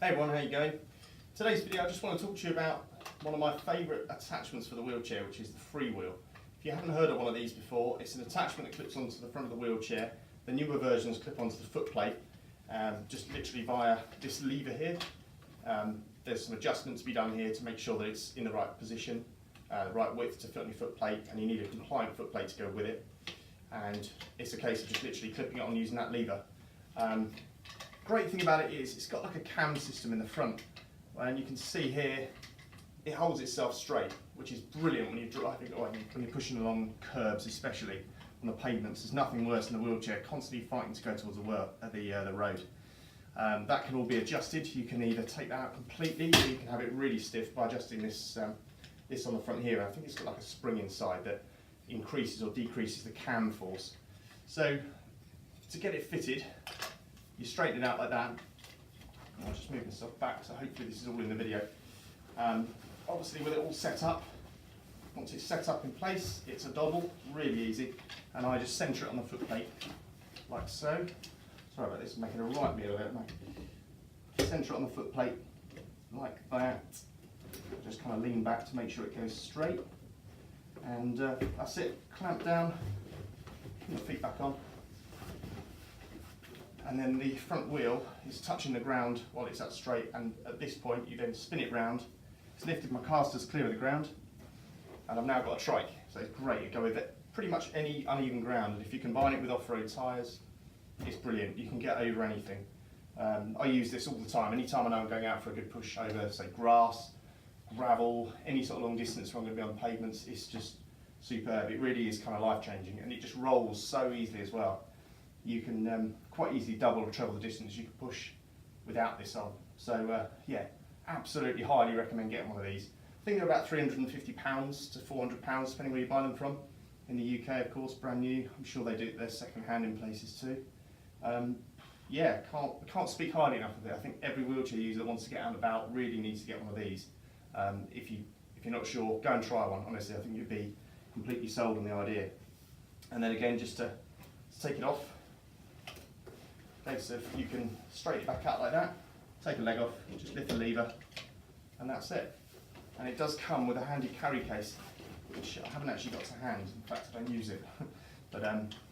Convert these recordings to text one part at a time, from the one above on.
Hey everyone, how you going? Today's video I just want to talk to you about one of my favourite attachments for the wheelchair, which is the Freewheel. If you haven't heard of one of these before, it's an attachment that clips onto the front of the wheelchair. The newer versions clip onto the foot plate, just literally via this lever here. There's some adjustment to be done here to make sure that it's in the right position, the right width to fit on your foot plate, and you need a compliant foot plate to go with it. And it's a case of just literally clipping it on using that lever. Great thing about it is it's got like a cam system in the front, and you can see here it holds itself straight, which is brilliant when you're driving or when you're pushing along curbs, especially on the pavements. There's nothing worse than a wheelchair constantly fighting to go towards the road. That can all be adjusted. You can either take that out completely, or you can have it really stiff by adjusting this this on the front here. I think it's got like a spring inside that increases or decreases the cam force. So to get it fitted, you straighten it out like that. I'll just move myself back, so hopefully this is all in the video. Obviously with it all set up, once it's set up in place, it's a double, really easy, and I just centre it on the foot plate, like so. Sorry about this, making a right meal of it, mate. Centre it on the foot plate, like that. Just kind of lean back to make sure it goes straight. And that's it, clamp down, put the feet back on. And then the front wheel is touching the ground while it's up straight, and at this point you then spin it round. It's lifted my casters clear of the ground, and I've now got a trike, so it's great to go with it. Pretty much any uneven ground, and if you combine it with off-road tyres, it's brilliant. You can get over anything. I use this all the time. Anytime I know I'm going out for a good push over, say, grass, gravel, any sort of long distance where I'm going to be on pavements, it's just superb. It really is kind of life-changing, and it just rolls so easily as well. You can quite easily double or treble the distance you can push without this on. So yeah, absolutely highly recommend getting one of these. I think they're about £350 to £400, depending where you buy them from. In the UK, of course, brand new. I'm sure they're second hand in places too. Yeah, can't speak highly enough of it. I think every wheelchair user that wants to get out and about really needs to get one of these. If you're not sure, go and try one. Honestly, I think you'd be completely sold on the idea. And then again, just to take it off. Okay, so if you can straighten it back out like that, take a leg off, just lift the lever, and that's it. And it does come with a handy carry case, which I haven't actually got to hand. In fact, I don't use it. But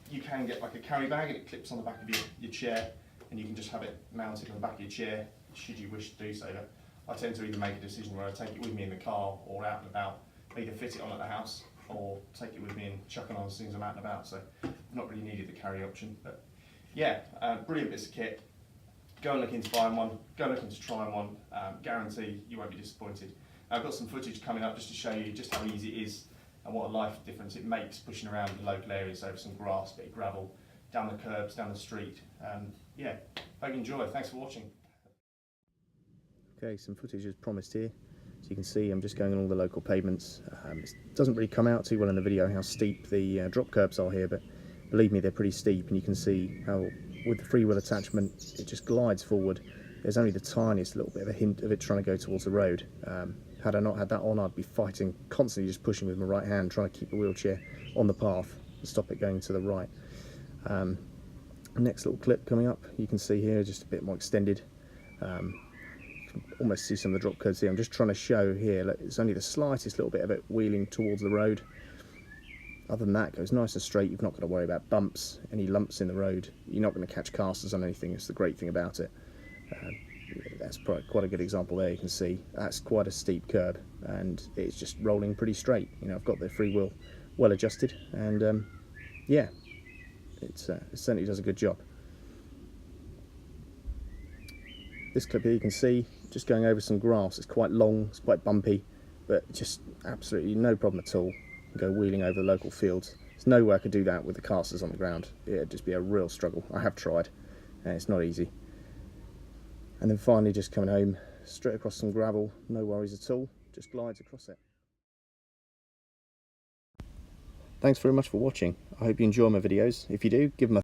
you can get like a carry bag, and it clips on the back of your chair, and you can just have it mounted on the back of your chair, should you wish to do so. But I tend to either make a decision where I take it with me in the car or out and about, either fit it on at the house or take it with me and chuck it on as soon as I'm out and about. So I've not really needed the carry option. But yeah, brilliant bits of kit. Go and look into buying one, go and look into trying one, guarantee you won't be disappointed. I've got some footage coming up just to show you just how easy it is and what a life difference it makes pushing around the local areas over some grass, bit of gravel, down the curbs, down the street. Yeah, hope you enjoy. Thanks for watching. Okay, some footage is promised here. So you can see I'm just going on all the local pavements. It doesn't really come out too well in the video how steep the drop curbs are here, but believe me, they're pretty steep, and you can see how with the freewheel attachment it just glides forward. There's only the tiniest little bit of a hint of it trying to go towards the road. Had I not had that on, I'd be fighting, constantly just pushing with my right hand, trying to keep the wheelchair on the path and stop it going to the right. Next little clip coming up, you can see here just a bit more extended. You can almost see some of the drop curbs here. I'm just trying to show here, look, it's only the slightest little bit of it wheeling towards the road. Other than that, it goes nice and straight. You've not got to worry about bumps, any lumps in the road. You're not going to catch casters on anything. It's the great thing about it. That's probably quite a good example there. You can see that's quite a steep curb, and it's just rolling pretty straight. You know, I've got the freewheel well adjusted, and yeah, it certainly does a good job. This clip here, you can see just going over some grass. It's quite long, it's quite bumpy, but just absolutely no problem at all. Go wheeling over the local fields. There's no way I could do that with the casters on the ground. It'd just be a real struggle. I have tried, and it's not easy. And then finally, just coming home, straight across some gravel, no worries at all, just glides across it. Thanks very much for watching. I hope you enjoy my videos. If you do, give them a